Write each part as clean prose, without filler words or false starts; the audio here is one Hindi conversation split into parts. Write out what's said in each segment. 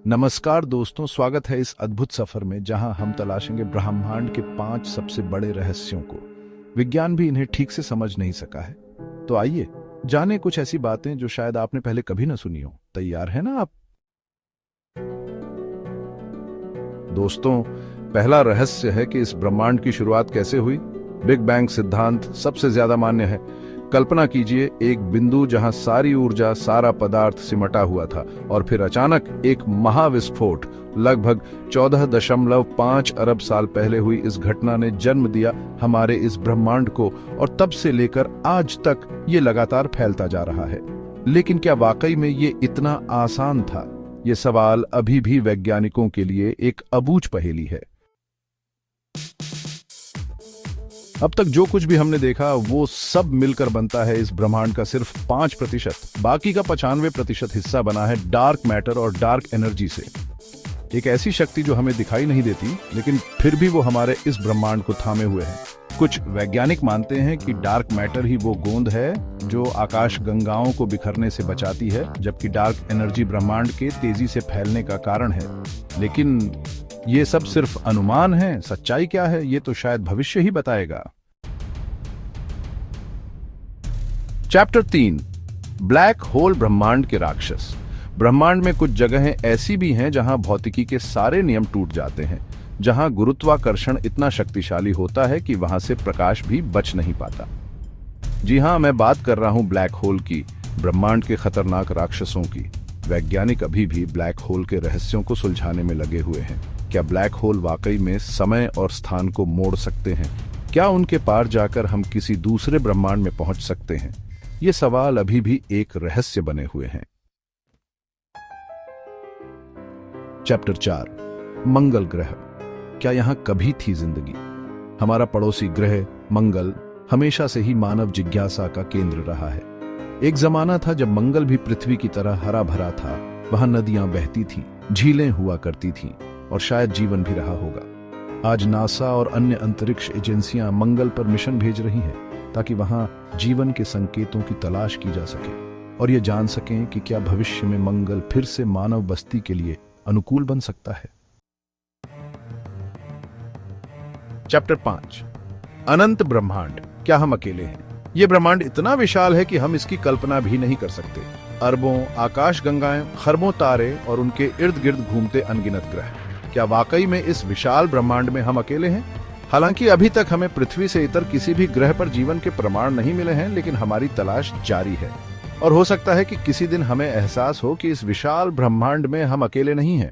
नमस्कार दोस्तों, स्वागत है इस अद्भुत सफर में जहां हम तलाशेंगे ब्रह्मांड के 5 सबसे बड़े रहस्यों को। विज्ञान भी इन्हें ठीक से समझ नहीं सका है। तो आइए जानें कुछ ऐसी बातें जो शायद आपने पहले कभी ना सुनी हो। तैयार है ना आप? दोस्तों, पहला रहस्य है कि इस ब्रह्मांड की शुरुआत कैसे हुई। बिग बैंग सिद्धांत सबसे ज्यादा मान्य है। कल्पना कीजिए, एक बिंदु जहां सारी ऊर्जा, सारा पदार्थ सिमटा हुआ था और फिर अचानक एक महाविस्फोट। लगभग 14.5 अरब साल पहले हुई इस घटना ने जन्म दिया हमारे इस ब्रह्मांड को, और तब से लेकर आज तक ये लगातार फैलता जा रहा है। लेकिन क्या वाकई में ये इतना आसान था? ये सवाल अभी भी वैज्ञानिकों के लिए एक अबूझ पहेली है। अब तक जो कुछ भी हमने देखा वो सब मिलकर बनता है इस ब्रह्मांड का सिर्फ 5%। बाकी का 95% हिस्सा बना है डार्क मैटर और डार्क एनर्जी से। एक ऐसी शक्ति जो हमें दिखाई नहीं देती, लेकिन फिर भी वो हमारे इस ब्रह्मांड को थामे हुए है। कुछ वैज्ञानिक मानते हैं कि डार्क मैटर ही वो गोंद है जो आकाश गंगाओं को बिखरने से बचाती है, जबकि डार्क एनर्जी ब्रह्मांड के तेजी से फैलने का कारण है। लेकिन ये सब सिर्फ अनुमान है। सच्चाई क्या है, ये तो शायद भविष्य ही बताएगा। चैप्टर 3, ब्लैक होल ब्रह्मांड के राक्षस। ब्रह्मांड में कुछ जगहें ऐसी भी हैं जहां भौतिकी के सारे नियम टूट जाते हैं, जहां गुरुत्वाकर्षण इतना शक्तिशाली होता है कि वहां से प्रकाश भी बच नहीं पाता। जी हां, मैं बात कर रहा हूं ब्लैक होल की, ब्रह्मांड के खतरनाक राक्षसों की। वैज्ञानिक अभी भी ब्लैक होल के रहस्यों को सुलझाने में लगे हुए हैं। क्या ब्लैक होल वाकई में समय और स्थान को मोड़ सकते हैं? क्या उनके पार जाकर हम किसी दूसरे ब्रह्मांड में पहुंच सकते हैं? ये सवाल अभी भी एक रहस्य बने हुए हैं। चैप्टर 4, मंगल ग्रह। क्या यहां कभी थी जिंदगी? हमारा पड़ोसी ग्रह मंगल हमेशा से ही मानव जिज्ञासा का केंद्र रहा है। एक जमाना था जब मंगल भी पृथ्वी की तरह हरा भरा था। वहां नदियां बहती थीं, झीलें हुआ करती थीं और शायद जीवन भी रहा होगा। आज नासा और अन्य अंतरिक्ष एजेंसियां मंगल पर मिशन भेज रही हैं ताकि वहां जीवन के संकेतों की तलाश की जा सके और ये जान सकें कि क्या भविष्य में मंगल फिर से मानव बस्ती के लिए अनुकूल बन सकता है। चैप्टर 5, अनंत ब्रह्मांड। क्या हम अकेले हैं? यह ब्रह्मांड इतना विशाल है कि हम इसकी कल्पना भी नहीं कर सकते। अरबों आकाश गंगाएं, खरबों तारे और उनके इर्द गिर्द घूमते अनगिनत ग्रह। क्या वाकई में इस विशाल ब्रह्मांड में हम अकेले हैं? हालांकि अभी तक हमें पृथ्वी से इतर किसी भी ग्रह पर जीवन के प्रमाण नहीं मिले हैं, लेकिन हमारी तलाश जारी है और हो सकता है कि किसी दिन हमें एहसास हो कि इस विशाल ब्रह्मांड में हम अकेले नहीं हैं।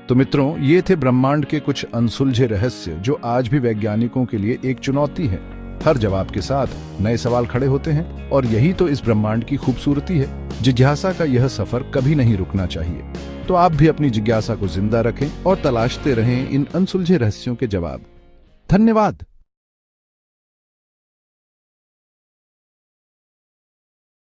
तो मित्रों, ये थे ब्रह्मांड के कुछ अनसुलझे रहस्य जो आज भी वैज्ञानिकों के लिए एक चुनौती है। हर जवाब के साथ नए सवाल खड़े होते हैं और यही तो इस ब्रह्मांड की खूबसूरती है। जिज्ञासा का यह सफर कभी नहीं रुकना चाहिए। तो आप भी अपनी जिज्ञासा को जिंदा रखें और तलाशते रहें इन अनसुलझे रहस्यों के जवाब। धन्यवाद।